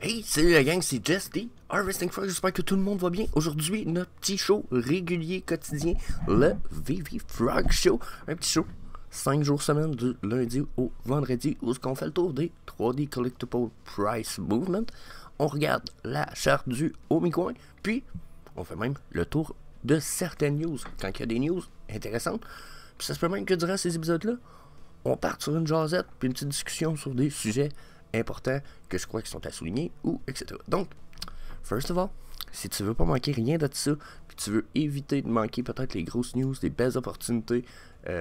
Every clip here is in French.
Hey, salut la gang, c'est Jess D, Harvesting Frog, j'espère que tout le monde va bien. Aujourd'hui, notre petit show régulier quotidien, le VV Frog Show. Un petit show, 5 jours semaine, du lundi au vendredi, où on fait le tour des 3D Collectible Price Movement. On regarde la charte du Omicoin, puis on fait même le tour de certaines news, quand il y a des news intéressantes. Puis ça se peut même que durant ces épisodes-là, on parte sur une jasette, puis une petite discussion sur des sujets importants que je crois qu'ils sont à souligner, ou etc. Donc, first of all, si tu veux pas manquer rien de ça, puis tu veux éviter de manquer peut-être les grosses news, les belles opportunités, tu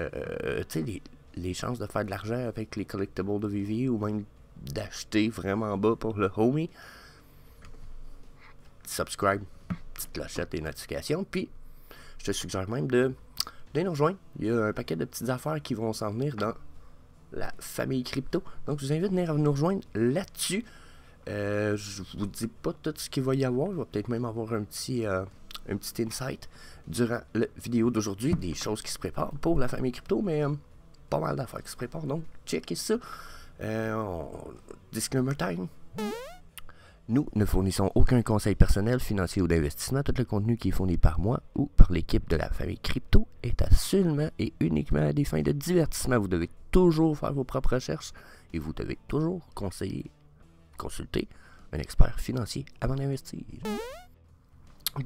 sais, les chances de faire de l'argent avec les collectibles de VV, ou même d'acheter vraiment bas pour le homie, subscribe, petite clochette et notifications, puis je te suggère même de nous rejoindre. Il y a un paquet de petites affaires qui vont s'en venir dans la famille crypto. Donc, je vous invite à venir nous rejoindre là-dessus. Je vous dis pas tout ce qu'il va y avoir. Je vais peut-être même avoir un petit insight durant la vidéo d'aujourd'hui. Des choses qui se préparent pour la famille crypto, mais pas mal d'affaires qui se préparent. Donc, checkez ça. Disclaimer time. Nous ne fournissons aucun conseil personnel, financier ou d'investissement. Tout le contenu qui est fourni par moi ou par l'équipe de la famille crypto est seulement et uniquement à des fins de divertissement. Vous devez toujours faire vos propres recherches et vous devez toujours consulter un expert financier avant d'investir.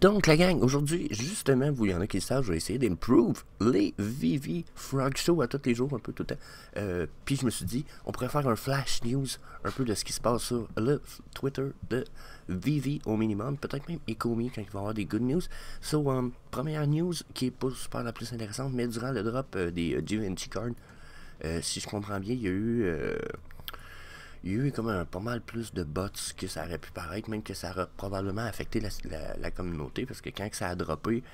Donc la gang, aujourd'hui, justement, vous, il y en a qui le savent, je vais essayer d'improve les VV Frog Show à tous les jours, un peu tout le temps. Puis je me suis dit, on pourrait faire un flash news, un peu de ce qui se passe sur le Twitter de VV au minimum, peut-être même Ecomi quand il va y avoir des good news. So, première news qui est pas super la plus intéressante, mais durant le drop des GVNT cards, si je comprends bien, il y a eu comme pas mal plus de bots que ça aurait pu paraître, même que ça aurait probablement affecté la communauté, parce que quand ça a droppé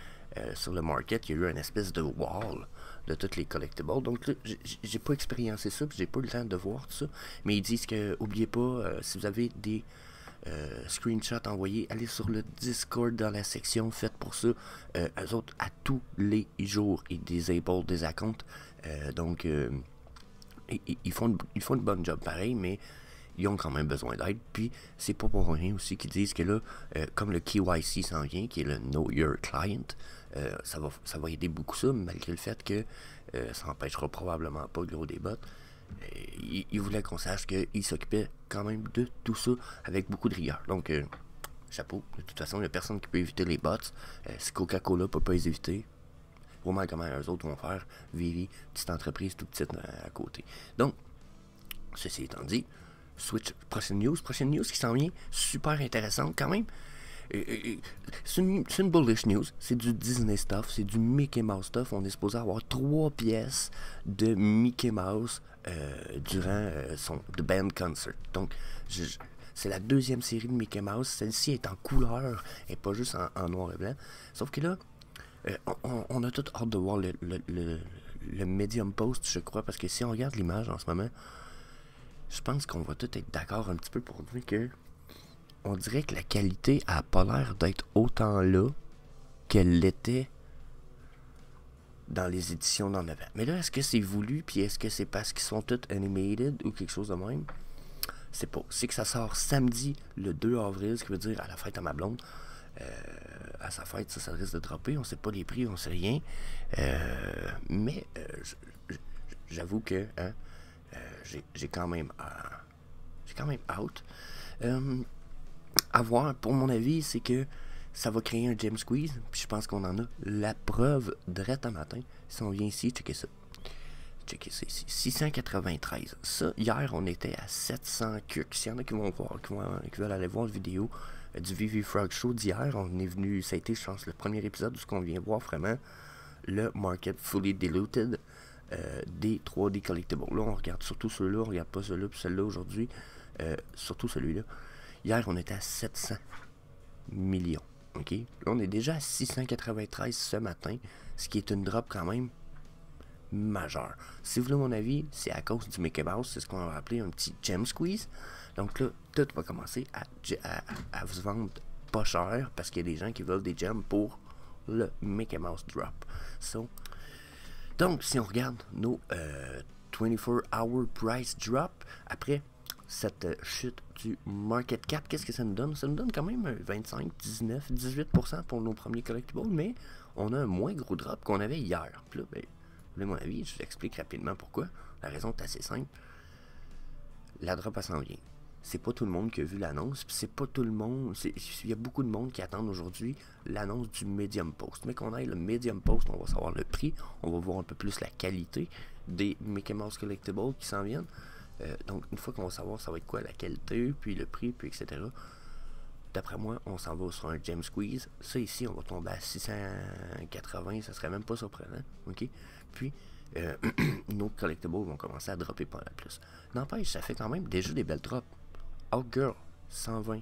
sur le market, il y a eu une espèce de wall de toutes les collectibles. Donc là, j'ai pas expériencé ça, puis j'ai pas eu le temps de voir tout ça, mais ils disent que, oubliez pas, si vous avez des screenshots envoyés, allez sur le Discord dans la section, faites pour ça. Eux autres, à tous les jours, ils disable des accounts, donc ils font une bonne job pareil, mais ils ont quand même besoin d'aide. Puis c'est pas pour rien aussi qu'ils disent que là, comme le KYC s'en vient, qui est le Know Your Client, ça va aider beaucoup ça, malgré le fait que ça n'empêchera probablement pas le gros des bots. Ils voulaient qu'on sache qu'ils s'occupaient quand même de tout ça avec beaucoup de rigueur. Donc, chapeau. De toute façon, il n'y a personne qui peut éviter les bots. Si Coca-Cola peut pas les éviter, vraiment comment eux autres vont faire. Vivi, petite entreprise toute petite à côté. Donc, ceci étant dit, switch, prochaine news qui s'en vient, super intéressante quand même. C'est une bullish news, c'est du Disney stuff, c'est du Mickey Mouse stuff. On est supposé avoir 3 pièces de Mickey Mouse durant son The Band Concert. Donc, c'est la deuxième série de Mickey Mouse. Celle-ci est en couleur et pas juste en noir et blanc. Sauf que là, on a tout hâte de voir le Medium Post, je crois, parce que si on regarde l'image en ce moment, je pense qu'on va tous être d'accord un petit peu pour dire que on dirait que la qualité a pas l'air d'être autant là qu'elle l'était dans les éditions d'en avant. Mais là, est-ce que c'est voulu, puis est-ce que c'est parce qu'ils sont tous animated ou quelque chose de même? C'est pas. C'est que ça sort samedi, le 2 avril, ce qui veut dire à la fête à ma blonde. À sa fête, ça risque de dropper. On sait pas les prix, on sait rien. Mais j'avoue que j'ai quand même out. À voir, pour mon avis, c'est que ça va créer un gem squeeze. Puis je pense qu'on en a la preuve direct un matin. Si on vient ici, checker ça. Checker ça ici. 693. Ça, hier, on était à 700 cucs. S'il y en a qui vont voir, qui veulent aller voir la vidéo du VV Frog Show d'hier, on est venu, ça a été, je pense, le premier épisode où on vient voir vraiment le market fully diluted des 3D collectibles. Là, on regarde surtout ceux-là, on regarde pas ceux-là, puis ceux-là aujourd'hui, surtout celui-là. Hier, on était à 700 millions. OK? Là, on est déjà à 693 ce matin, ce qui est une drop quand même majeure. Si vous voulez mon avis, c'est à cause du Mickey Mouse, c'est ce qu'on va appeler un petit gem squeeze. Donc là, tout va commencer à vous vendre pas cher parce qu'il y a des gens qui veulent des gems pour le Mickey Mouse drop. Donc, si on regarde nos 24-hour price drop, après cette chute du market cap, qu'est-ce que ça nous donne? Ça nous donne quand même 25, 19, 18% pour nos premiers collectibles, mais on a un moins gros drop qu'on avait hier. Puis là, ben, vous voulez mon avis, je vous explique rapidement pourquoi. La raison est assez simple. La drop, elle s'en vient. C'est pas tout le monde qui a vu l'annonce, puis c'est pas tout le monde. Il y a beaucoup de monde qui attendent aujourd'hui l'annonce du Medium Post. Mais qu'on aille le Medium Post, on va savoir le prix, on va voir un peu plus la qualité des Mickey Mouse Collectibles qui s'en viennent. Donc, une fois qu'on va savoir ça va être quoi la qualité, puis le prix, puis etc., d'après moi, on s'en va sur un Gem Squeeze. Ça ici, on va tomber à 680, ça serait même pas surprenant. Ok. Puis, nos collectibles vont commencer à dropper pas mal plus. N'empêche, ça fait quand même déjà des belles drops. Outgirl, 120.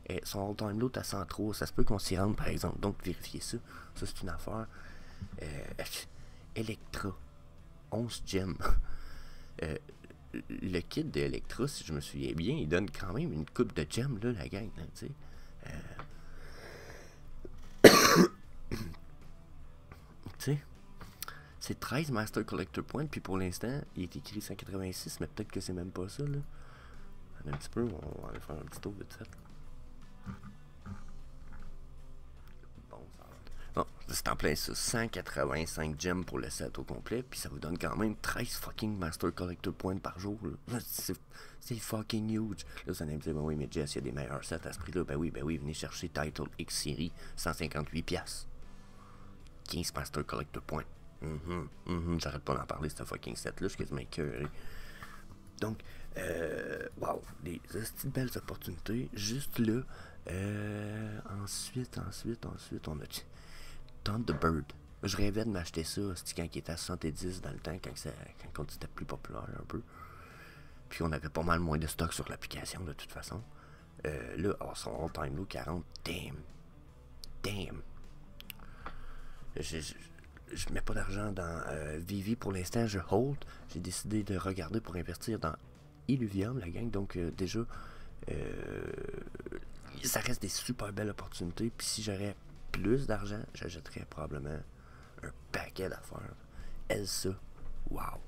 Et son all-time low est à 103. Ça se peut qu'on s'y rende, par exemple. Donc, vérifiez ça. Ça, c'est une affaire. Electra, 11 gems. Le kit de Electra, si je me souviens bien, il donne quand même une coupe de gems, là, la gang, là, tu sais. C'est 13 Master Collector Points, puis pour l'instant, il est écrit 186, mais peut-être que c'est même pas ça, là. Un petit peu, on va aller faire un petit tour vite fait. Bon, ça va. Bon, c'est en plein ça. 185 gems pour le set au complet, puis ça vous donne quand même 13 fucking Master Collector Points par jour, là. C'est fucking huge. Là, vous allez me dire, ben oui, mais Jess, il y a des meilleurs sets à ce prix-là. Ben oui, venez chercher Title X Series, 158$. 15 Master Collector Points. J'arrête pas d'en parler, ce fucking set-là, je suis quasiment écœuré. Donc, wow, des belles opportunités. Juste là, ensuite, on a Thunderbird. Je rêvais de m'acheter ça, c'était quand il était à 70 dans le temps, quand c'était plus populaire un peu. Puis on avait pas mal moins de stock sur l'application de toute façon. Là, son all-time low 40, damn. Je mets pas d'argent dans Vivi pour l'instant, je hold. J'ai décidé de regarder pour investir dans Illuvium, la gang. Donc déjà, ça reste des super belles opportunités. Puis si j'aurais plus d'argent, j'achèterais probablement un paquet d'affaires. Elsa, wow.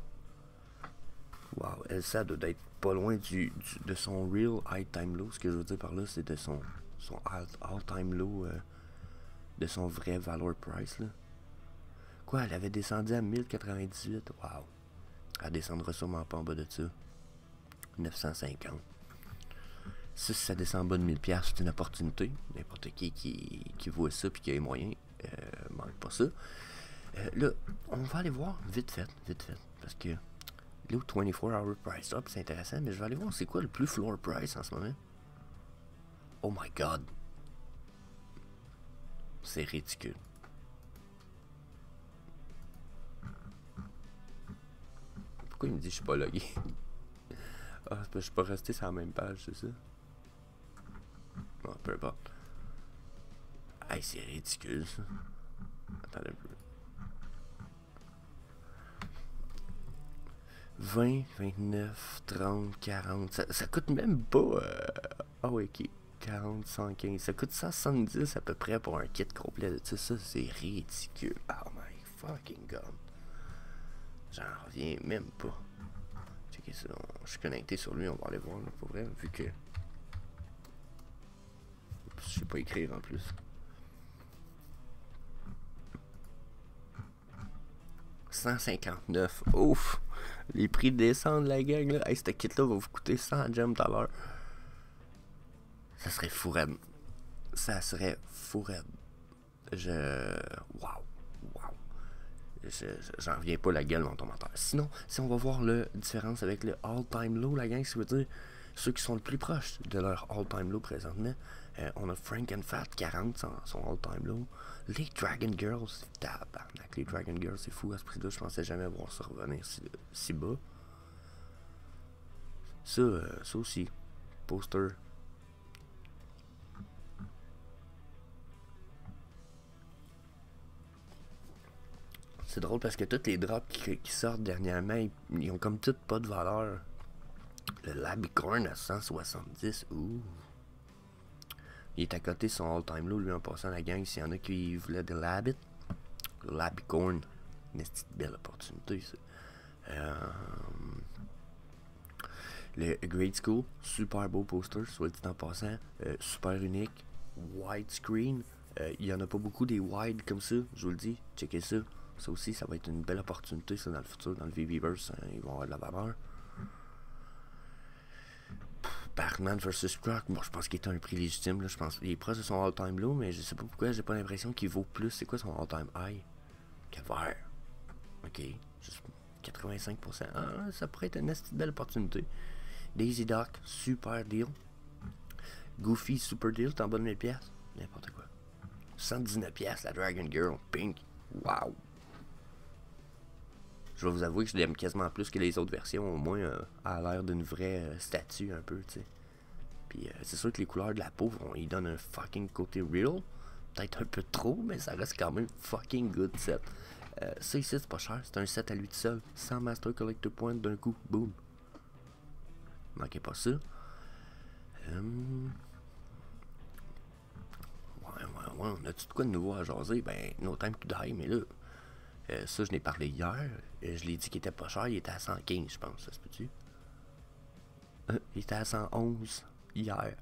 Elsa doit être pas loin de son real high time low. Ce que je veux dire par là, c'est de son all time low, de son vrai valor price, là. Quoi, elle avait descendu à 1098. Wow. Elle descendra sûrement pas en bas de ça. 950. Si ça descend en bas de 1000$, c'est une opportunité. N'importe qui voit ça et qui a les moyens, manque pas ça. Là, on va aller voir vite fait. Parce que là, 24-hour price up, c'est intéressant, mais je vais aller voir c'est quoi le plus floor price en ce moment. Oh my god. C'est ridicule. Pourquoi il me dit que je suis pas logué? Ah, c'est parce que je suis pas resté sur la même page, c'est ça? Bon, peu importe. Hey, c'est ridicule, ça. Attendez un peu. 20, 29, 30, 40. Ça coûte même pas... Ah oui, ok. 40, 115. Ça coûte 170 à peu près pour un kit complet de ça. Ça, c'est ridicule. Oh my fucking god. J'en reviens même pas. Checkez ça. Je suis connecté sur lui, on va aller voir, là, pour vrai, vu que... Je sais pas écrire en plus. 159. Ouf! Les prix descendent, la gang, là. Hey, cette kit-là va vous coûter 100 gems tout à l'heure. Ça serait fou raide. Wow. J'en reviens pas la gueule dans ton menteur. Sinon, si on va voir la différence avec le all-time low, la gang, ça veut dire ceux qui sont le plus proches de leur all-time low présentement. On a Frank and Fat 40, son all-time low. Les Dragon Girls, tabarnak. Les Dragon Girls, c'est fou à ce prix-là. Je pensais jamais voir ça revenir si bas. Ça aussi. Poster. C'est drôle parce que toutes les drops qui sortent dernièrement, ils ont comme toutes pas de valeur. Le Labicorn à 170, ouh. Il est à côté de son all-time low, lui, en passant la gang. S'il y en a qui voulaient de Labbit, le Labicorn, une petite belle opportunité, ça. Le Grade School, super beau poster, soit dit en passant, super unique, widescreen. Il y en a pas beaucoup des wide comme ça, je vous le dis, checkez ça. Ça aussi, ça va être une belle opportunité, ça, dans le futur, dans le VVverse, ils vont avoir de la valeur. Batman vs Croc, bon, je pense qu'il est un prix légitime, là, je pense. Il est proche de son all-time low, mais je sais pas pourquoi, j'ai pas l'impression qu'il vaut plus. C'est quoi son all-time high? Calvaire. Ok, juste 85%. Ah, ça pourrait être une belle opportunité. Daisy Duck, super deal. Goofy, super deal, t'es en bas de 1000$. N'importe quoi. 119$, la Dragon Girl, pink. Wow. Je vais vous avouer que je l'aime quasiment plus que les autres versions, au moins à l'air d'une vraie statue un peu, tu sais. Puis c'est sûr que les couleurs de la peau, ils donnent un fucking côté real. Peut-être un peu trop, mais ça reste quand même fucking good set. Ça ici, c'est pas cher, c'est un set à lui tout seul. 100 Master Collector Points d'un coup, boom. Manquez pas ça. Ouais, on a-tu de quoi de nouveau à jaser? Ben, No Time to Die, mais là, ça, je n'ai parlé hier. Je l'ai dit qu'il était pas cher, il était à 115, je pense, ça se peut-tu? Il était à 111 hier.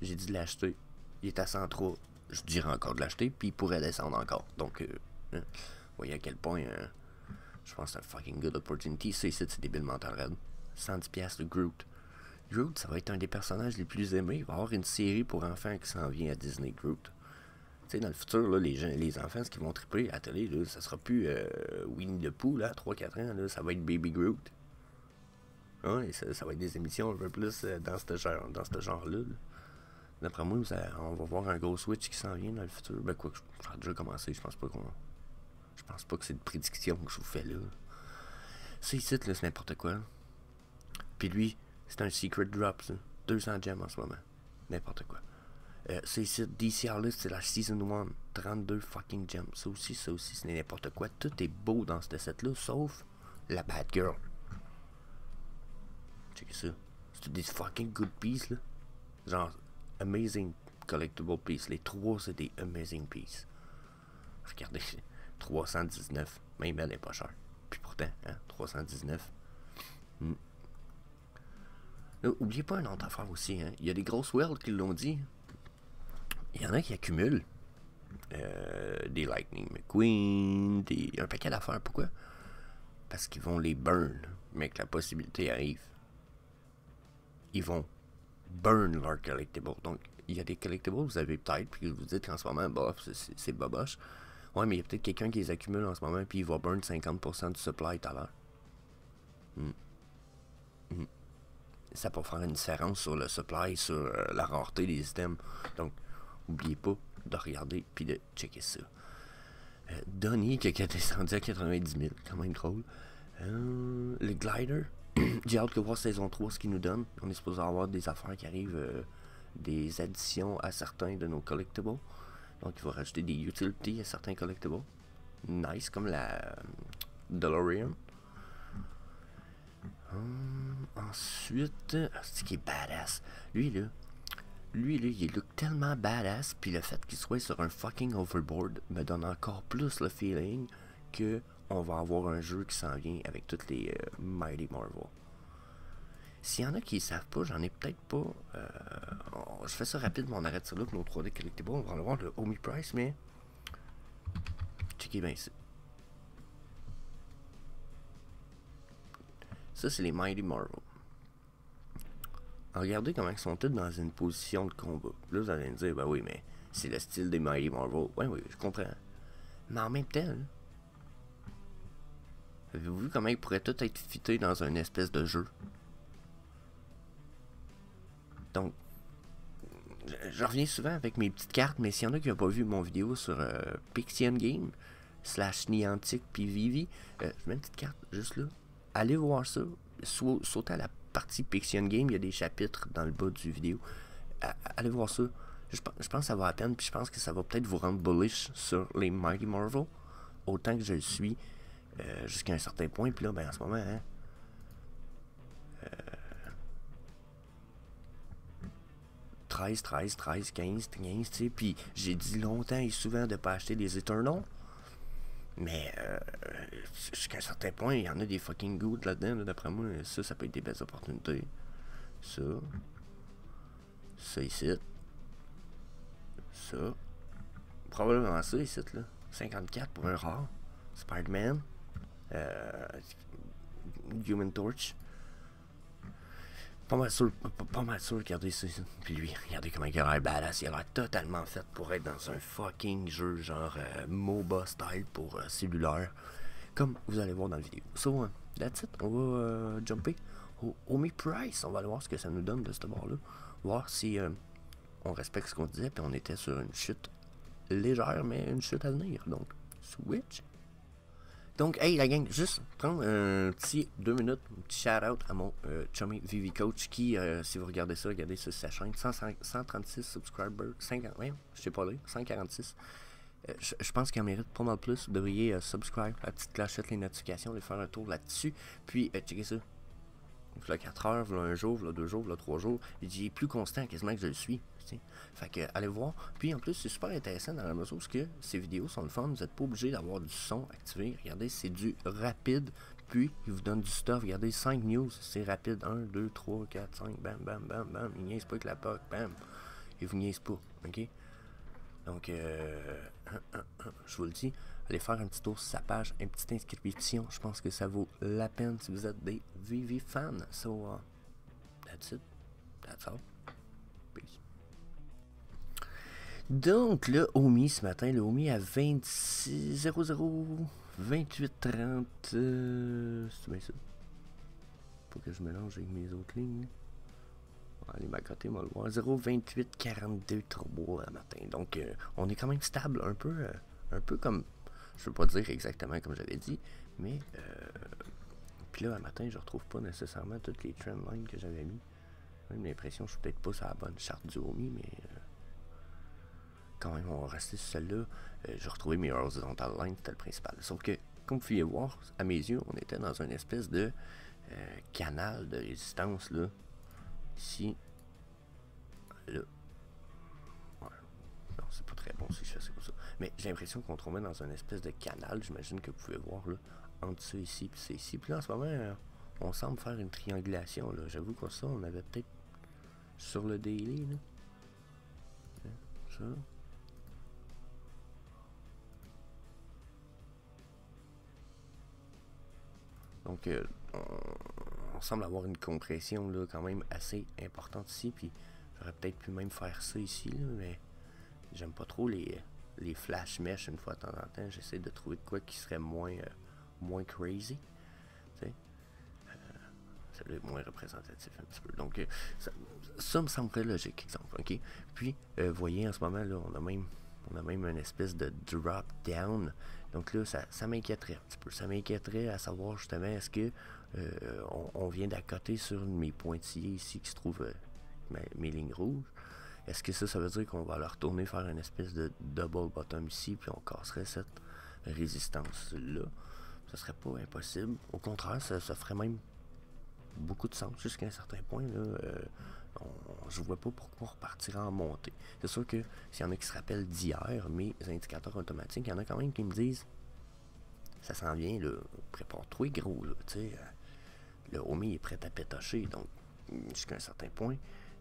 J'ai dit de l'acheter. Il est à 103. Je dirais encore de l'acheter, puis il pourrait descendre encore. Donc, vous voyez à quel point je pense que c'est un fucking good opportunity. Ça ici, c'est débile mental raide. 110$ de Groot. Groot, ça va être un des personnages les plus aimés. Il va y avoir une série pour enfants qui s'en vient à Disney, Groot. Tu sais, dans le futur, là, les enfants, ce qu'ils vont triper à la télé, là, ça sera plus Winnie the Pooh, là, 3-4 ans, là, ça va être Baby Groot. Ouais, ça va être des émissions un peu plus dans ce genre-là. D'après moi, on va voir un gros switch qui s'en vient dans le futur. Ben quoi, ça a déjà commencé, je pense pas que c'est une prédiction que je vous fais là. Ça ici, là, c'est n'importe quoi. Puis lui, c'est un secret drop, ça. 200 gems en ce moment. N'importe quoi. Ça ici, DCR List, c'est la Season 1. 32 fucking gems. Ça aussi, c'est n'importe quoi. Tout est beau dans ce set-là, sauf la Batgirl. Check ça. C'est des fucking good pieces, là. Genre, amazing collectible pieces. Les trois, c'est des amazing pieces. Regardez, 319. Même elle est pas chère. Puis pourtant, hein, 319. Là, oubliez pas une autre affaire aussi, hein. Il y a des grosses worlds qui l'ont dit. Il y en a qui accumulent des Lightning McQueen, un paquet d'affaires. Pourquoi? Parce qu'ils vont les burn, mais que la possibilité arrive. Ils vont burn leur collectible. Donc, il y a des collectibles que vous avez peut-être, puis vous dites qu'en ce moment, bah, c'est boboche. Ouais, mais il y a peut-être quelqu'un qui les accumule en ce moment, puis il va burn 50% du supply tout à l'heure. Ça peut faire une différence sur le supply, sur la rareté des items. Donc, n'oubliez pas de regarder puis de checker ça. Donnie qui est descendu à 90 000, quand même drôle. Le glider, j'ai hâte de voir saison 3 ce qu'il nous donne. On est supposé avoir des affaires qui arrivent, des additions à certains de nos collectibles. Donc il va rajouter des utilities à certains collectibles. Nice, comme la DeLorean. Ensuite, c'est qui est badass. Lui, il look tellement badass, puis le fait qu'il soit sur un fucking overboard me donne encore plus le feeling que on va avoir un jeu qui s'en vient avec toutes les Mighty Marvel. S'il y en a qui ne savent pas, j'en ai peut-être pas. Je fais ça rapide, mais on arrête ça là pour nos 3D collectibles. On va aller voir le Omi Price, mais checkez bien ça. Ça, c'est les Mighty Marvel. Regardez comment ils sont tous dans une position de combat. Là, vous allez me dire, ben oui, mais c'est le style des Mighty Marvel. Ouais, oui, je comprends. Mais en même temps, là, avez-vous vu comment ils pourraient tous être fités dans une espèce de jeu? Donc, je reviens souvent avec mes petites cartes, mais s'il y en a qui n'ont pas vu mon vidéo sur Pixian Game / Niantic puis Vivi, je mets une petite carte juste là. Allez voir ça. Sautez à la partie Pixian Game, il y a des chapitres dans le bas du vidéo. Allez voir ça. Je pense que ça va à peine, puis je pense que ça va peut-être vous rendre bullish sur les Mighty Marvel, autant que je le suis jusqu'à un certain point. Puis là, ben en ce moment, hein, 13, 15, 15, tu sais. Puis j'ai dit longtemps et souvent de ne pas acheter des Eternals. Mais jusqu'à un certain point, il y en a des fucking good là-dedans, là, d'après moi. Ça peut être des belles opportunités. Ça. Ça ici. Ça. Probablement ça ici, là. 54 pour un rare. Spider-Man. Human Torch. Pas mal sûr, regardez ça. Puis lui, regardez comment il a l'air badass. Il a l'air totalement fait pour être dans un fucking jeu genre MOBA style pour cellulaire. Comme vous allez voir dans la vidéo. So, that's it. On va jumper au Omi Price. On va aller voir ce que ça nous donne de ce bord-là. Voir si on respecte ce qu'on disait. Puis on était sur une chute légère, mais une chute à venir. Donc, switch. Donc, hey la gang, juste prendre un petit 2 minutes, un petit shout-out à mon chummy Vivi Coach qui, si vous regardez ça sur sa chaîne, 136 subscribers, 50, ouais, je sais pas là, 146. Je pense qu'il en mérite pas mal plus. Vous devriez subscribe, la petite clochette, les notifications, aller faire un tour là-dessus. Puis, checkez ça. Voilà 4 heures, voilà un jour, voilà 2 jours, voilà 3 jours. Il est plus constant quasiment que je le suis. T'sais. Fait que allez voir. Puis en plus, c'est super intéressant dans la mesure où ces vidéos sont le fun. Vous n'êtes pas obligé d'avoir du son activé. Regardez, c'est du rapide. Puis il vous donne du stuff. Regardez, 5 news, c'est rapide. 1, 2, 3, 4, 5, bam, bam, bam, bam. Il niaise pas avec la POC, bam. Il vous niaise pas. OK? Donc, je vous le dis, allez faire un petit tour sur sa page, une petite inscription. Je pense que ça vaut la peine si vous êtes des Vivi fans. So, that's it. That's all. Peace. Donc, le Omi ce matin, le Omi à 26 00 28 30. C'est bien ça. Faut que je mélange avec mes autres lignes. Allez, ma côté, on va le voir. 0,28 42 turbo le matin. Donc, on est quand même stable, un peu comme, je veux pas dire exactement comme j'avais dit, mais, puis là, le matin, je retrouve pas nécessairement toutes les trendlines que j'avais mis. J'ai même l'impression que je suis peut-être pas sur la bonne charte du Omi, mais quand même, on va rester sur celle-là. J'ai retrouvé mes horizontal lines, c'était le principal. Sauf que, comme vous pouvez voir, à mes yeux, on était dans une espèce de canal de résistance, là. Ici, là, ouais, non, c'est pas très bon si je fais ça comme ça. Mais j'ai l'impression qu'on tombait dans une espèce de canal, j'imagine que vous pouvez voir, là, entre ça ici, puis c'est ici. Puis là, en ce moment, on semble faire une triangulation, là. J'avoue que ça, on avait peut-être sur le daily, là. Ça. Donc, on semble avoir une compression là, quand même assez importante ici. Puis, j'aurais peut-être pu même faire ça ici, là, mais j'aime pas trop les flash mesh une fois de temps en temps. J'essaie de trouver de quoi qui serait moins crazy. Ça doit être moins représentatif un petit peu. Donc, ça me semblerait logique, exemple. OK? Puis, vous voyez, en ce moment, là, on a même une espèce de drop down. Donc là, ça m'inquiéterait un petit peu. Ça m'inquiéterait à savoir justement, est-ce que on vient d'accoter sur mes pointillés ici qui se trouvent mes lignes rouges. Est-ce que ça veut dire qu'on va leur retourner faire une espèce de double bottom ici, puis on casserait cette résistance-là? Ça serait pas impossible. Au contraire, ça ferait même beaucoup de sens jusqu'à un certain point. Là, je vois pas pourquoi on repartirait en montée. C'est sûr que s'il y en a qui se rappellent d'hier, mes indicateurs automatiques, il y en a quand même qui me disent ça s'en vient, là, prépare-toi gros, là, tu sais, le Omi est prêt à pétocher, donc jusqu'à un certain point,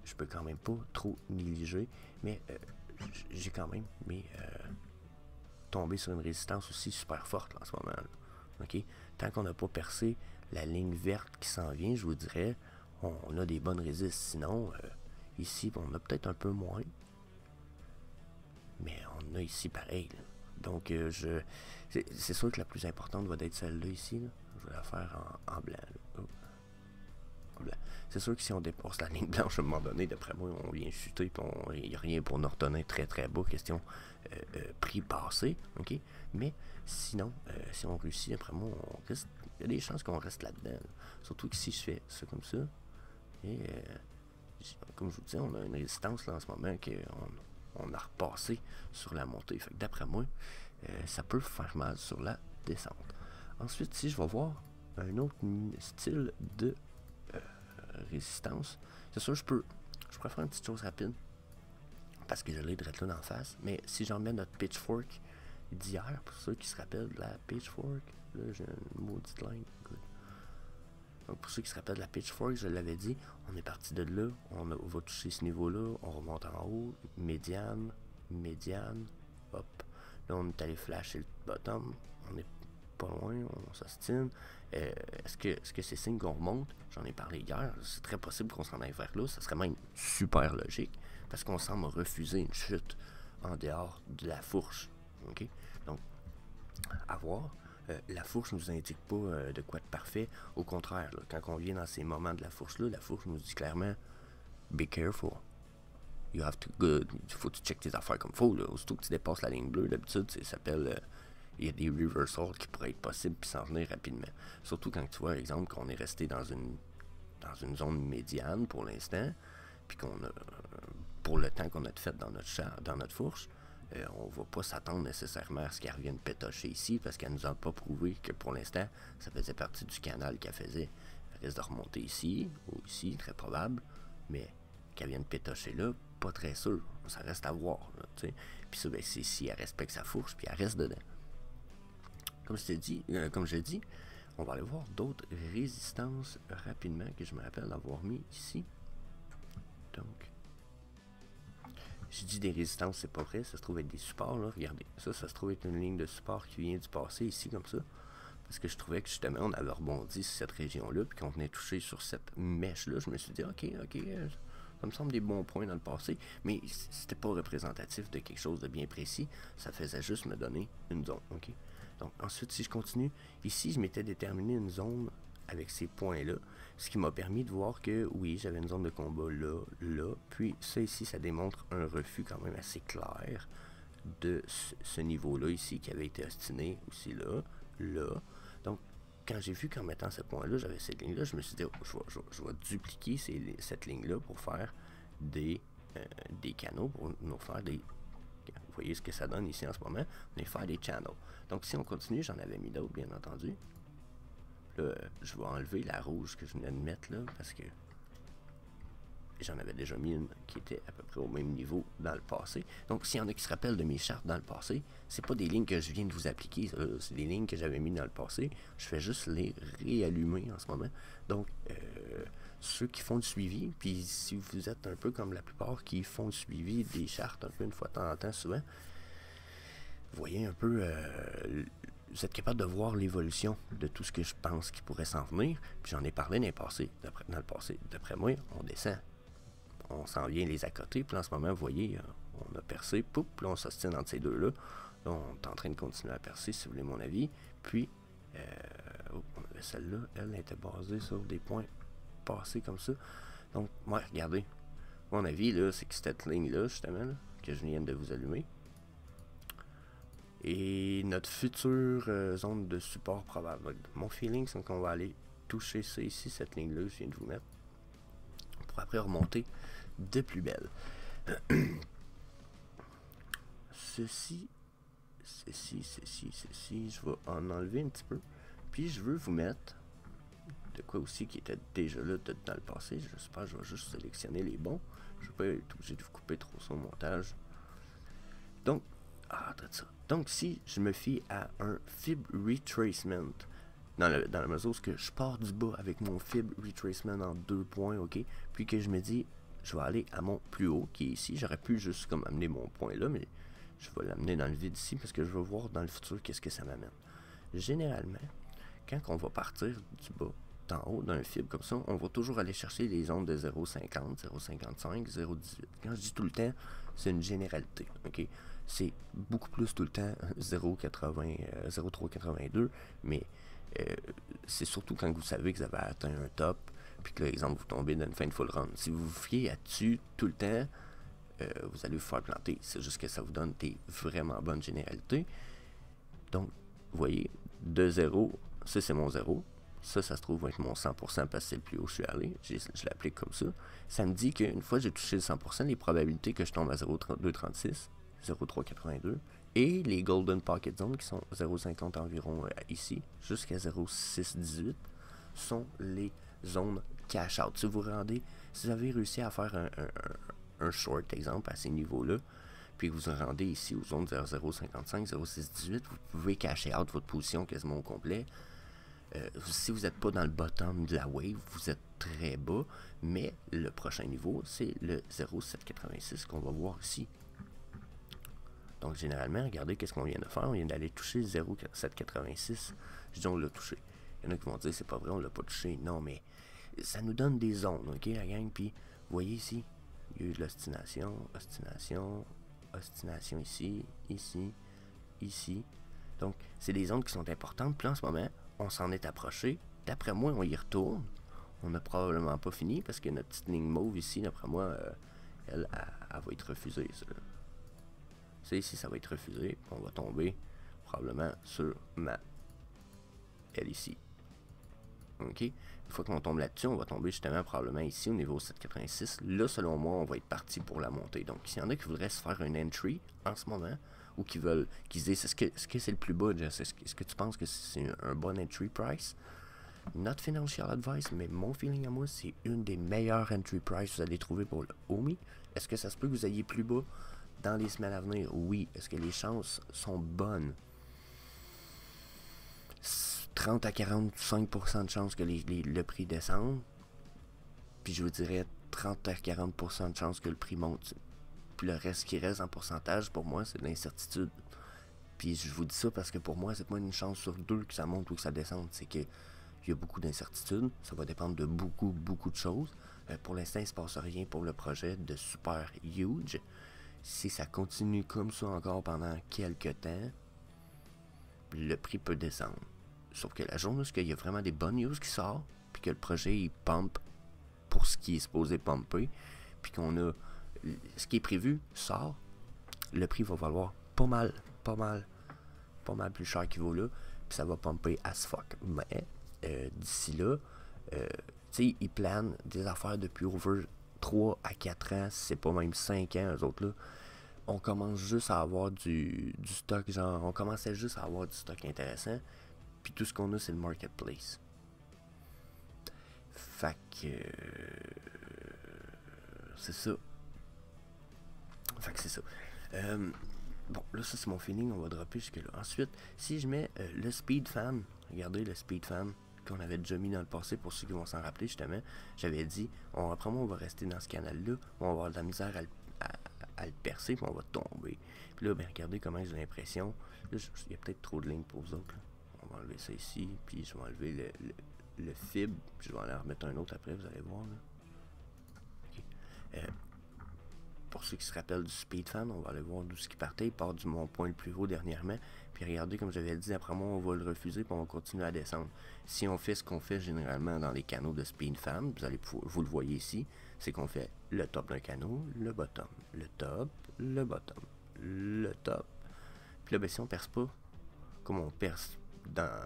je peux quand même pas trop négliger, mais j'ai quand même tombé sur une résistance aussi super forte là, en ce moment. Là. OK? Tant qu'on n'a pas percé la ligne verte qui s'en vient, je vous dirais, on a des bonnes résistes. Sinon, ici, on a peut-être un peu moins. Mais on a ici pareil. Là. Donc, c'est sûr que la plus importante va être celle-là ici. Là. Je vais la faire en blanc. Oh. En blanc. C'est sûr que si on dépasse la ligne blanche à un moment donné, d'après moi, on vient chuter. Il n'y a rien pour nous retenir très très bas. Question prix passé. OK? Mais sinon, si on réussit, après moi, il y a des chances qu'on reste là-dedans. Là. Surtout que si je fais ça comme ça, et comme je vous dis, on a une résistance là en ce moment qu'on a repassé sur la montée. Fait que d'après moi, ça peut faire mal sur la descente. Ensuite, si je vais voir un autre style de résistance, c'est sûr je pourrais faire une petite chose rapide parce que je l'ai direct là en face, mais si j'en mets notre pitchfork d'hier, pour ceux qui se rappellent de la pitchfork, là, j'ai une maudite ligne. Good. Donc pour ceux qui se rappellent de la Pitchfork, je l'avais dit, on est parti de là, on va toucher ce niveau-là, on remonte en haut, médiane, hop. Là, on est allé flasher le bottom, on est pas loin, on s'ostine. Est-ce que c'est signe qu'on remonte? J'en ai parlé hier, c'est très possible qu'on s'en aille vers là, ça serait même super logique, parce qu'on semble refuser une chute en dehors de la fourche. Okay? Donc, à voir. La fourche ne nous indique pas de quoi de parfait. Au contraire, là, quand on vient dans ces moments de la fourche-là, la fourche nous dit clairement « Be careful. You have to go. » Il faut que tu checkes tes affaires comme il faut. Là. Aussitôt que tu dépasses la ligne bleue, d'habitude, ça s'appelle... il y a des reversals qui pourraient être possibles puis s'en venir rapidement. Surtout quand tu vois, par exemple, qu'on est resté dans une zone médiane pour l'instant, puis qu'on a... pour le temps qu'on a fait dans notre fourche, on ne va pas s'attendre nécessairement à ce qu'elle revienne pétocher ici parce qu'elle ne nous a pas prouvé que pour l'instant, ça faisait partie du canal qu'elle faisait. Elle risque de remonter ici ou ici, très probable, mais qu'elle vienne pétocher là, pas très sûr. Ça reste à voir. Là, puis ça, ben, c'est si elle respecte sa fourche, puis elle reste dedans. Comme je l'ai dit, on va aller voir d'autres résistances rapidement que je me rappelle d'avoir mis ici. Donc, j'ai dit des résistances, c'est pas vrai, ça se trouve être des supports, là, regardez, ça se trouve être une ligne de support qui vient du passé, ici, comme ça, parce que je trouvais que justement, on avait rebondi sur cette région-là, puis qu'on venait toucher sur cette mèche-là, je me suis dit, ok, ça me semble des bons points dans le passé, mais c'était pas représentatif de quelque chose de bien précis, ça faisait juste me donner une zone, ok. Donc, ensuite, si je continue, ici, je m'étais déterminé une zone avec ces points-là, ce qui m'a permis de voir que, oui, j'avais une zone de combat là, puis ça ici, ça démontre un refus quand même assez clair de ce niveau-là ici, qui avait été ostiné aussi là. Donc, quand j'ai vu qu'en mettant ce point-là, j'avais cette ligne-là, je me suis dit, oh, je vais dupliquer cette ligne-là pour faire des canaux, pour nous faire des... Vous voyez ce que ça donne ici en ce moment, on est faire des channels. Donc, si on continue, j'en avais mis d'autres, bien entendu. Là, je vais enlever la rouge que je venais de mettre là, parce que j'en avais déjà mis une qui était à peu près au même niveau dans le passé. Donc, s'il y en a qui se rappellent de mes chartes dans le passé, c'est pas des lignes que je viens de vous appliquer, c'est des lignes que j'avais mis dans le passé. Je fais juste les réallumer en ce moment. Donc, ceux qui font le suivi, puis si vous êtes un peu comme la plupart qui font le suivi des chartes un peu une fois de temps en temps souvent, vous voyez un peu... vous êtes capable de voir l'évolution de tout ce que je pense qui pourrait s'en venir. Puis j'en ai parlé dans le passé. D'après moi, on descend. On s'en vient les à côté. Puis en ce moment, vous voyez, on a percé. Poup, là, on s'ostine entre ces deux-là. Là, on est en train de continuer à percer, si vous voulez mon avis. Puis, on avait celle-là. Elle était basée sur des points passés comme ça. Donc, ouais, regardez. Mon avis, là, c'est que cette ligne-là, justement, là, que je viens de vous allumer, et notre future zone de support probable. Mon feeling, c'est qu'on va aller toucher ça ici, cette ligne-là que je viens de vous mettre, pour après remonter de plus belle. Ceci, je vais en enlever un petit peu. Puis je veux vous mettre de quoi aussi qui était déjà là dans le passé. J'espère que je vais juste sélectionner les bons. Je ne vais pas être obligé de vous couper trop ça au montage. Donc, donc, si je me fie à un fib retracement, dans la mesure où je pars du bas avec mon fib retracement en 2 points, ok, puis que je me dis, je vais aller à mon plus haut, qui est ici, j'aurais pu juste comme amener mon point là, mais je vais l'amener dans le vide ici, parce que je veux voir dans le futur qu'est-ce que ça m'amène. Généralement, quand on va partir du bas, d'en haut d'un fib comme ça, on va toujours aller chercher les zones de 0,50, 0,55, 0,18. Quand je dis tout le temps, c'est une généralité, ok? C'est beaucoup plus tout le temps 0,80, 0,382, mais c'est surtout quand vous savez que vous avez atteint un top, puis que, par exemple, vous tombez dans une fin de full run. Si vous vous fiez là-dessus tout le temps, vous allez vous faire planter. C'est juste que ça vous donne des vraiment bonnes généralités. Donc, vous voyez, de 0, ça c'est mon 0. Ça se trouve être mon 100% parce que c'est le plus haut où je suis allé. Je l'applique comme ça. Ça me dit qu'une fois que j'ai touché le 100%, les probabilités que je tombe à 0,3236, 0,382 et les Golden Pocket Zones qui sont 0,50 environ ici, jusqu'à 0,618 sont les zones cash out. Si vous avez réussi à faire un short, exemple, à ces niveaux-là, puis que vous vous rendez ici aux zones 0,055, 0,618, vous pouvez cacher out votre position quasiment au complet. Si vous n'êtes pas dans le bottom de la wave, vous êtes très bas, mais le prochain niveau, c'est le 0,786 qu'on va voir ici. Donc généralement, regardez qu'est-ce qu'on vient de faire. On vient d'aller toucher 0,786. Je dis on l'a touché. Il y en a qui vont dire c'est pas vrai, on l'a pas touché. Non, mais ça nous donne des zones, ok la gang. Puis vous voyez ici, il y a eu de l'ostination, ostination ici, ici, ici. Donc c'est des zones qui sont importantes. Puis en ce moment, on s'en est approché. D'après moi, on y retourne. On n'a probablement pas fini parce que notre petite ligne mauve ici, d'après moi, elle va être refusée. Ça ici, ça va être refusé. On va tomber probablement sur elle ici. Ok? Une fois qu'on tombe là-dessus, on va tomber justement probablement ici au niveau 786. Là, selon moi, on va être parti pour la montée. Donc, s'il y en a qui voudraient se faire une entry en ce moment, ou qui se disent, est-ce que c'est le plus bas, Jess? Est-ce que tu penses que c'est un bon entry price? Not financial advice, mais mon feeling à moi, c'est une des meilleures entry price que vous allez trouver pour le OMI. Est-ce que ça se peut que vous ayez plus bas dans les semaines à venir? Oui. Est-ce que les chances sont bonnes? 30 à 45% de chances que le prix descende. Puis je vous dirais 30 à 40% de chances que le prix monte. Puis le reste qui reste en pourcentage, pour moi, c'est de l'incertitude. Puis je vous dis ça parce que pour moi, c'est pas une chance sur deux que ça monte ou que ça descende. C'est que il y a beaucoup d'incertitudes. Ça va dépendre de beaucoup de choses. Pour l'instant, il ne se passe rien pour le projet de super huge. Si ça continue comme ça encore pendant quelques temps, le prix peut descendre. Sauf que la journée où il y a vraiment des bonnes news qui sortent, puis que le projet il pump pour ce qui est supposé pumper, puis qu'on a ce qui est prévu sort, le prix va valoir pas mal plus cher qu'il vaut là, puis ça va pumper as fuck. Mais d'ici là, tu sais, ils planent des affaires depuis over 3 à 4 ans, si c'est pas même 5 ans, eux autres là. On commence juste à avoir du stock, genre, on commençait juste à avoir du stock intéressant, puis tout ce qu'on a, c'est le marketplace. Fait que c'est ça. Bon, là, ça, c'est mon feeling. On va dropper jusque-là. Ensuite, si je mets le speed fan, regardez le speed fan qu'on avait déjà mis dans le passé, pour ceux qui vont s'en rappeler, justement, j'avais dit, après moi, on va rester dans ce canal-là, on va avoir de la misère à le percer, puis on va tomber. Puis là, ben, regardez comment j'ai l'impression. Là, il y a peut-être trop de lignes pour vous autres. Là. On va enlever ça ici, puis je vais enlever le fib, puis je vais en remettre un autre après, vous allez voir. Là. Okay. Pour ceux qui se rappellent du speed fan, on va aller voir d'où ce qui partait. Il part du mon point le plus haut dernièrement. Puis regardez, comme j'avais dit, après moi, on va le refuser, puis on va continuer à descendre. Si on fait ce qu'on fait généralement dans les canaux de speed fan, vous le voyez ici, c'est qu'on fait le top d'un canot, le bottom, le top, le bottom, le top. Puis là, ben, si on perce pas, comme on perce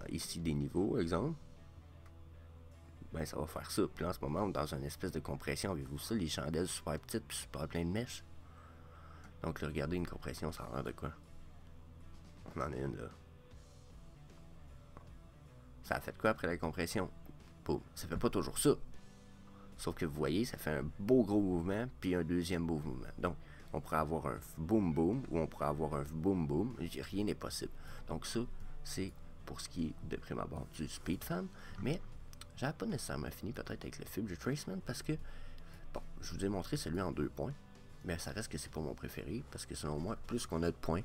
ici des niveaux, exemple, ben ça va faire ça. Puis là, en ce moment, on est dans une espèce de compression. Avez-vous ça? Les chandelles super petites puis super plein de mèches. Donc là, regardez une compression, ça a l'air de quoi? On en a une là. Ça a fait quoi après la compression? Boum. Ça fait pas toujours ça. Sauf que vous voyez, ça fait un beau gros mouvement puis un deuxième beau mouvement. Donc, on pourrait avoir un boom boom ou on pourrait avoir un boom boom. Rien n'est possible. Donc ça, c'est pour ce qui est de prime abord du speed fan. Mais j'avais pas nécessairement fini peut-être avec le fib retracement parce que, bon, je vous ai montré celui en 2 points, mais ça reste que c'est pas mon préféré parce que selon moi, plus qu'on a de points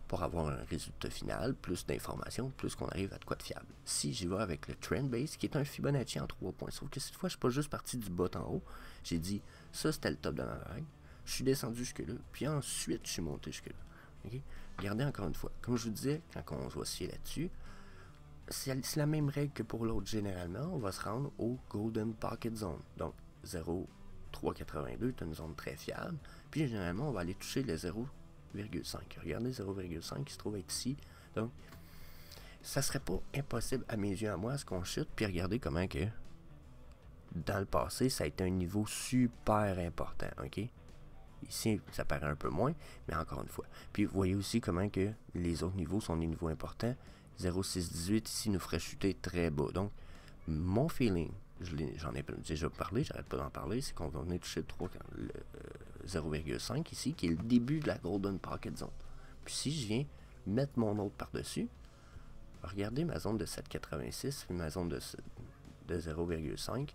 pour avoir un résultat final, plus d'informations, plus qu'on arrive à de quoi de fiable. Si j'y vais avec le trend base, qui est un Fibonacci en 3 points, sauf que cette fois, je suis pas juste parti du bas en haut, j'ai dit, ça c'était le top de ma vague, je suis descendu jusque-là, puis ensuite je suis monté jusque-là. Okay? Regardez encore une fois, comme je vous disais, quand on va se fier là-dessus, c'est la même règle que pour l'autre. Généralement, on va se rendre au Golden Pocket Zone. Donc, 0,382 est une zone très fiable. Puis, généralement, on va aller toucher le 0,5. Regardez 0,5 qui se trouve être ici. Donc, ça serait pas impossible à mes yeux à moi à ce qu'on chute. Puis, regardez comment que dans le passé, ça a été un niveau super important. OK? Ici, ça paraît un peu moins, mais encore une fois. Puis, vous voyez aussi comment que les autres niveaux sont des niveaux importants. 0,618 ici nous ferait chuter très bas. Donc, mon feeling, j'en ai déjà parlé, j'arrête pas d'en parler, c'est qu'on va venir toucher le 0,5 ici, qui est le début de la Golden Pocket Zone. Puis si je viens mettre mon autre par-dessus, regardez ma zone de 7,86 et ma zone de 0,5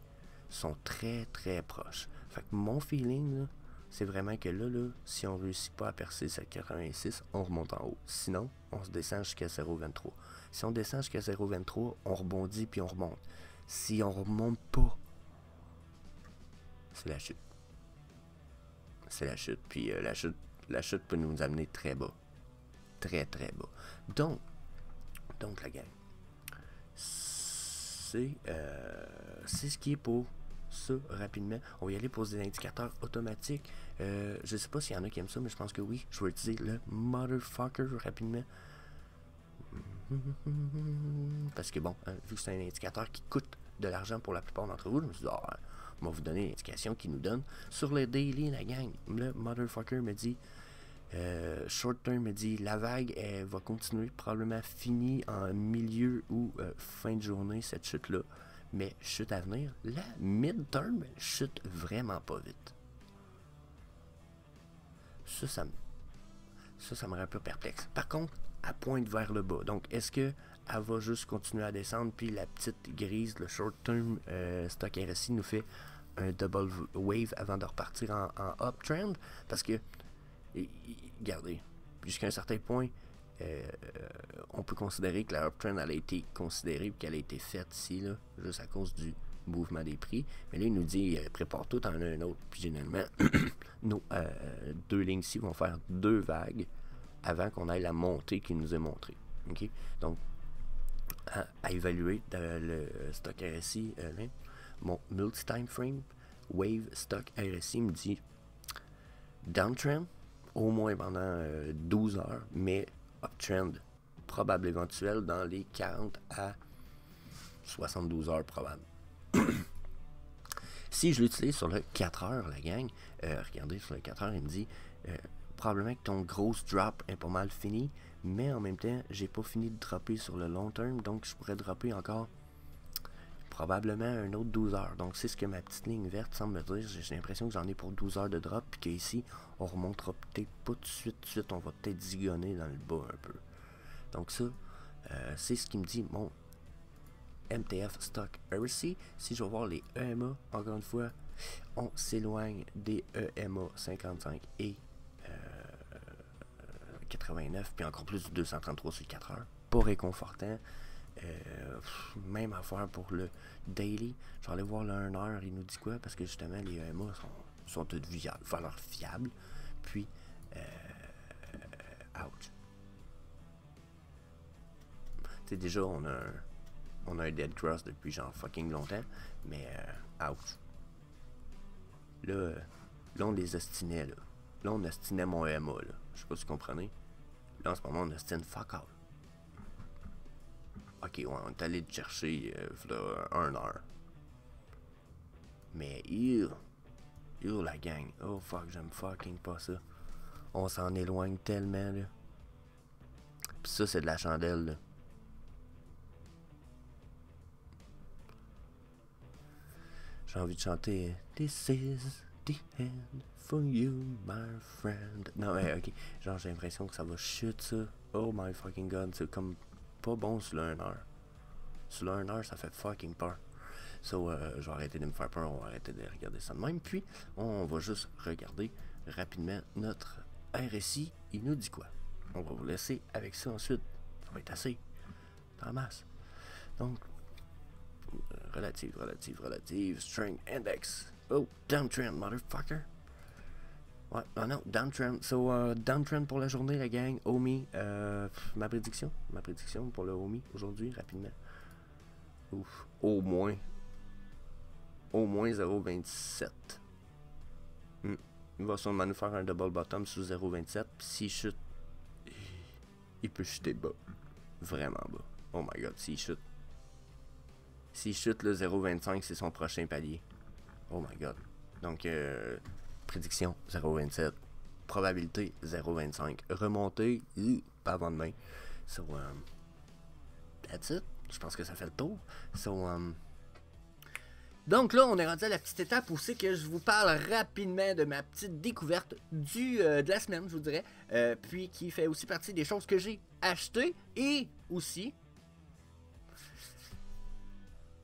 sont très très proches. Fait que mon feeling, c'est vraiment que là, si on ne réussit pas à percer 7,86, on remonte en haut. Sinon, on se descend jusqu'à 0,23. Si on descend jusqu'à 0,23, on rebondit puis on remonte. Si on remonte pas, c'est la chute. C'est la chute. Puis la chute peut nous amener très bas. Très très bas. Donc la gang, c'est ce qui est pour ça rapidement. On va y aller pour des indicateurs automatiques. Je sais pas s'il y en a qui aiment ça, mais je pense que oui. Je vais utiliser le motherfucker rapidement. Parce que bon, vu que c'est un indicateur qui coûte de l'argent pour la plupart d'entre vous, je me suis dit, on va vous donner l'indication qu'il nous donne. Sur le daily, la gang, le motherfucker me dit, short term me dit, la vague elle va continuer, probablement finie en milieu ou fin de journée, cette chute-là. Mais chute à venir, la mid-term chute vraiment pas vite. Ça me rend un peu perplexe. Par contre, elle pointe vers le bas. Donc, est-ce que elle va juste continuer à descendre, puis la petite grise, le short-term stock RSI nous fait un double wave avant de repartir en uptrend? Parce que, regardez, jusqu'à un certain point, on peut considérer que la uptrend elle a été considérée et qu'elle a été faite ici, là, juste à cause du mouvement des prix. Mais là, il nous dit prépare tout en un autre. Puis généralement, nos deux lignes ici vont faire deux vagues avant qu'on aille la montée qu'il nous est montrée. Okay? Donc, à évaluer le stock RSI, mon multi-time frame, wave stock RSI me dit downtrend au moins pendant 12 heures, mais uptrend probable éventuel dans les 40 à 72 heures probable. Si je l'utilise sur le 4 heures, la gang, regardez sur le 4 heures, il me dit probablement que ton gros drop est pas mal fini, mais en même temps, j'ai pas fini de dropper sur le long terme, donc je pourrais dropper encore probablement un autre 12 heures. Donc c'est ce que ma petite ligne verte semble me dire. J'ai l'impression que j'en ai pour 12 heures de drop, puis qu'ici, on remontera peut-être pas tout de suite, on va peut-être zigonner dans le bas un peu. Donc ça, c'est ce qui me dit mon MTF Stock RSI. Si je vais voir les EMA, encore une fois, on s'éloigne des EMA 55 et 89, puis encore plus du 233 sur 4 heures. Pas réconfortant. Même affaire pour le daily. Je vais aller voir le 1 heure, il nous dit quoi? Parce que justement, les EMA sont toutes valeurs fiables. Puis, ouch. Tu sais, déjà, on a un dead cross depuis genre fucking longtemps. Mais, ouch. Là, on les ostinait, là. Là, on ostinait mon EMA, là. Je sais pas si vous comprenez. Là, en ce moment, on ostine fuck all. Ok, ouais, on est allé te chercher là, 1 heure. Mais, la gang. Oh fuck, j'aime fucking pas ça. On s'en éloigne tellement, là. Pis ça, c'est de la chandelle, là. J'ai envie de chanter This is the end for you, my friend. Non, mais ok. Genre, j'ai l'impression que ça va chuter, ça. Oh my fucking god, c'est comme pas bon sur le 1 heure. Sur le 1 heure, ça fait fucking peur. So, je vais arrêter de me faire peur, on va arrêter de regarder ça de même. Puis, on va juste regarder rapidement notre RSI. Il nous dit quoi? On va vous laisser avec ça ensuite. Ça va être assez. En masse. Donc, relative. Strength Index. Oh, downtrend, motherfucker. Ouais, non, downtrend. So, downtrend pour la journée, la gang. OMI, ma prédiction pour le OMI aujourd'hui, rapidement. Ouf, au moins 0,27. Il va sûrement nous faire un double bottom sous 0,27. Puis s'il chute, il peut chuter bas. Vraiment bas. Oh my god, s'il chute, le 0,25, c'est son prochain palier. Oh my god. Donc, prédiction 0,27. Probabilité 0,25. Remontée, pas avant demain. So, that's it. Je pense que ça fait le tour. So, Donc là, on est rendu à la petite étape où c'est que je vous parle rapidement de ma petite découverte de la semaine, je vous dirais. Puis qui fait aussi partie des choses que j'ai achetées. Et aussi,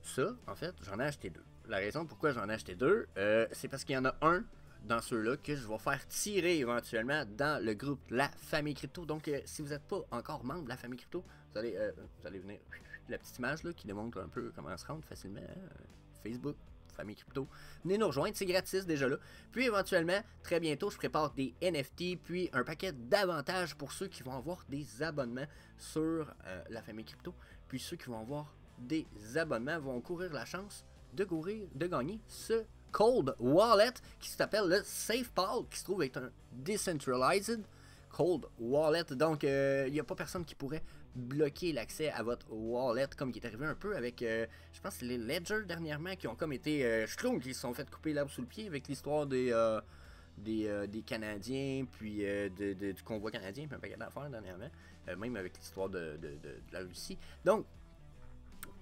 ça, en fait, j'en ai acheté deux. La raison pourquoi j'en ai acheté deux, c'est parce qu'il y en a un dans ceux-là que je vais faire tirer éventuellement dans le groupe La Famille Crypto. Donc, si vous n'êtes pas encore membre de La Famille Crypto, vous allez venir la petite image là, qui démontre un peu comment se rendre facilement. Facebook, Famille Crypto. Venez nous rejoindre, c'est gratis déjà là. Puis éventuellement, très bientôt, je prépare des NFT, puis un paquet d'avantages pour ceux qui vont avoir des abonnements sur La Famille Crypto. Puis ceux qui vont avoir des abonnements vont courir la chance de gagner ce Cold Wallet qui s'appelle le SafePal, qui se trouve être un Decentralized Cold Wallet. Donc, il n'y a pas personne qui pourrait bloquer l'accès à votre wallet, comme qui est arrivé un peu avec, je pense, les Ledger dernièrement, qui ont comme été, je trouve qu'ils se sont fait couper l'arbre sous le pied avec l'histoire des Canadiens, puis du convoi canadien, puis un paquet d'affaires dernièrement, même avec l'histoire de la Russie. Donc,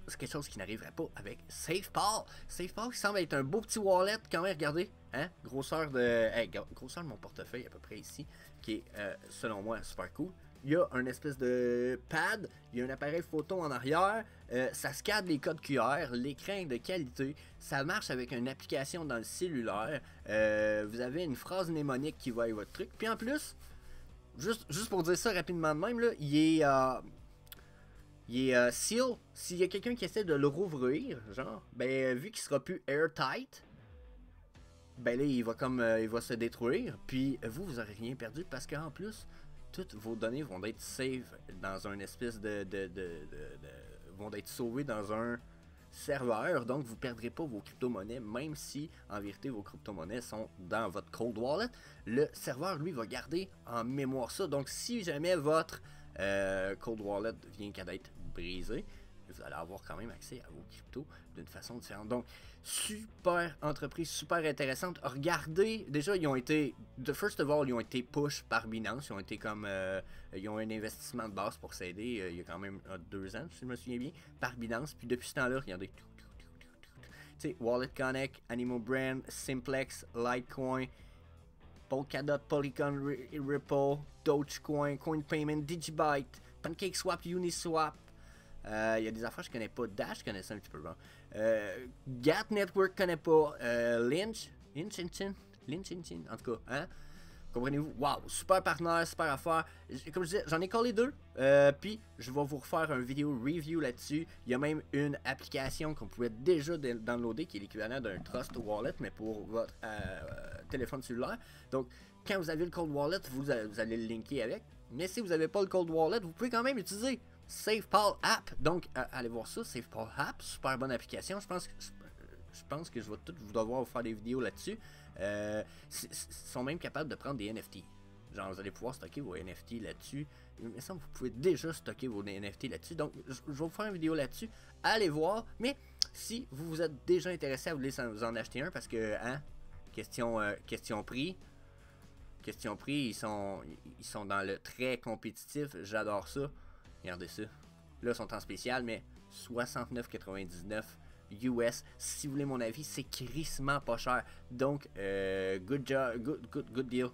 c'est quelque chose qui n'arriverait pas avec SafePal. SafePal qui semble être un beau petit wallet quand même, regardez, hein, grosseur de mon portefeuille à peu près ici, qui est selon moi super cool. Il y a un espèce de pad, il y a un appareil photo en arrière, ça scanne les codes QR, l'écran est de qualité, ça marche avec une application dans le cellulaire, vous avez une phrase mnémonique qui va avec votre truc, puis en plus, juste pour dire ça rapidement de même, là, il est seal. S'il y a quelqu'un qui essaie de le rouvrir, genre, ben vu qu'il sera plus airtight, ben là il va se détruire. Puis vous aurez rien perdu parce qu'en plus, toutes vos données vont être safe dans un espèce vont être sauvées dans un serveur. Donc vous perdrez pas vos crypto-monnaies, même si en vérité vos crypto-monnaies sont dans votre cold wallet. Le serveur lui va garder en mémoire ça. Donc si jamais votre cold wallet vient qu'à d'être brisé, vous allez avoir quand même accès à vos cryptos d'une façon différente. Donc, super entreprise, super intéressante. Regardez, déjà, ils ont été, first of all, ils ont été push par Binance. Ils ont été comme, ils ont un investissement de base pour s'aider, il y a quand même 2 ans, si je me souviens bien, par Binance. Puis depuis ce temps-là, regardez, tu sais, Wallet Connect, Animo Brand, Simplex, Litecoin, Polkadot, Polygon, Ripple, Dogecoin, CoinPayment, Digibyte, PancakeSwap, Uniswap. Il y a des affaires que je connais pas. Dash, je connais ça un petit peu. Bon. Gat Network, je connais pas. Lynch, en tout cas, hein? Comprenez-vous? Waouh, super partenaire, super affaire. Comme je disais, j'en ai collé 2. Puis, je vais vous refaire un vidéo review là-dessus. Il y a même une application qu'on pouvait déjà downloader qui est l'équivalent d'un Trust Wallet, mais pour votre téléphone cellulaire. Donc, quand vous avez le Cold Wallet, vous allez le linker avec. Mais si vous n'avez pas le Cold Wallet, vous pouvez quand même utiliser SafePal App. Donc, allez voir ça, SafePal App, super bonne application. Je pense que je vais tout vous devoir vous faire des vidéos là-dessus. Ils sont même capables de prendre des NFT. Genre, vous allez pouvoir stocker vos NFT là-dessus. Il me semble que vous pouvez déjà stocker vos NFT là-dessus. Donc, je vais vous faire une vidéo là-dessus. Allez voir. Mais si vous vous êtes déjà intéressé à vous en acheter un, parce que, hein, question prix. Question prix, ils sont dans le très compétitif. J'adore ça. Regardez ça. Là, ils sont en spécial, mais 69,99 US. Si vous voulez mon avis, c'est crissement pas cher. Donc, good deal.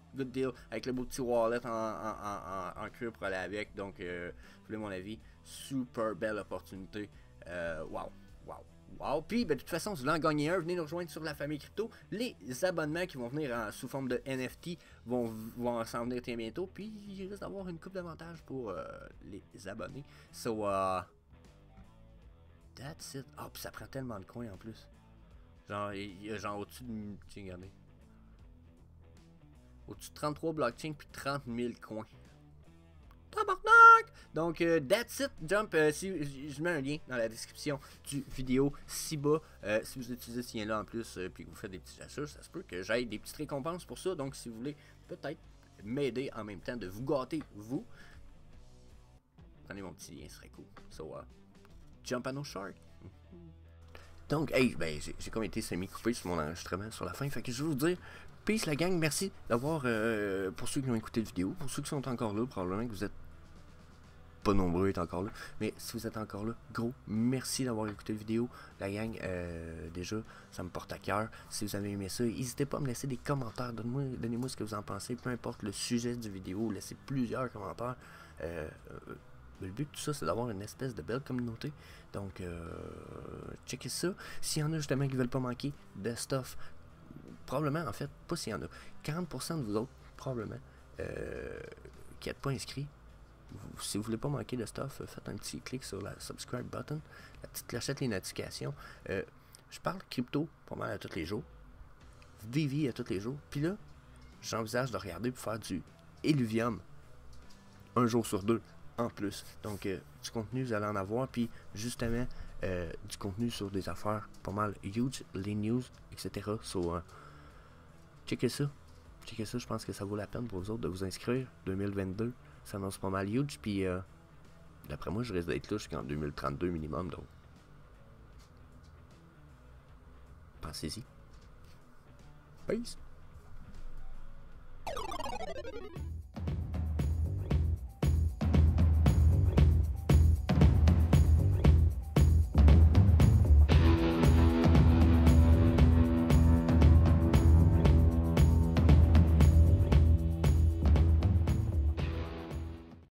Avec le beau petit wallet en cuir pour aller avec. Donc, vous voulez mon avis, super belle opportunité. Wow. Puis, ben, de toute façon, si vous voulez en gagner un, venez nous rejoindre sur La Famille Crypto. Les abonnements qui vont venir sous forme de NFT vont s'en venir très bientôt. Puis, il risque d'avoir une coupe d'avantages pour les abonnés. So, that's it. Ah, puis ça prend tellement de coins en plus. Genre, il y a genre au-dessus de... Tiens, regardez. Au-dessus de 33 blockchains puis 30 000 coins. Tabarnak! Donc, that's it, Jump. Je mets un lien dans la description du vidéo ci-bas. Si vous utilisez ce lien-là en plus, puis que vous faites des petits achats, ça se peut que j'aille des petites récompenses pour ça. Donc, si vous voulez peut-être m'aider en même temps de vous gâter, vous, prenez mon petit lien, ce serait cool. So, jump on no shark. Donc, hey, ben, j'ai comme été semi-coupé sur mon enregistrement sur la fin. Fait que je vais vous dire, peace la gang, merci d'avoir, pour ceux qui ont écouté la vidéo, pour ceux qui sont encore là, probablement que vous êtes pas nombreux à être encore là. Mais si vous êtes encore là, gros, merci d'avoir écouté la vidéo. La gang, déjà, ça me porte à cœur. Si vous avez aimé ça, n'hésitez pas à me laisser des commentaires. Donnez-moi ce que vous en pensez. Peu importe le sujet du vidéo, laissez plusieurs commentaires. Le but de tout ça, c'est d'avoir une espèce de belle communauté. Donc, checkez ça. S'il y en a justement qui veulent pas manquer de stuff, probablement, en fait, pas s'il y en a. 40% de vous autres, probablement, qui n'êtes pas inscrits, si vous voulez pas manquer de stuff, faites un petit clic sur la subscribe button, la petite clochette, les notifications. Je parle crypto pas mal à tous les jours, VV à tous les jours, puis là, j'envisage de regarder pour faire du Illuvium un jour sur deux en plus. Donc, du contenu, vous allez en avoir, puis justement, du contenu sur des affaires pas mal huge, les news, etc. So, checkez ça. Checkez ça, je pense que ça vaut la peine pour vous autres de vous inscrire. 2022, ça annonce pas mal huge, puis d'après moi, je risque d'être là jusqu'en 2032 minimum, donc pensez-y. Peace!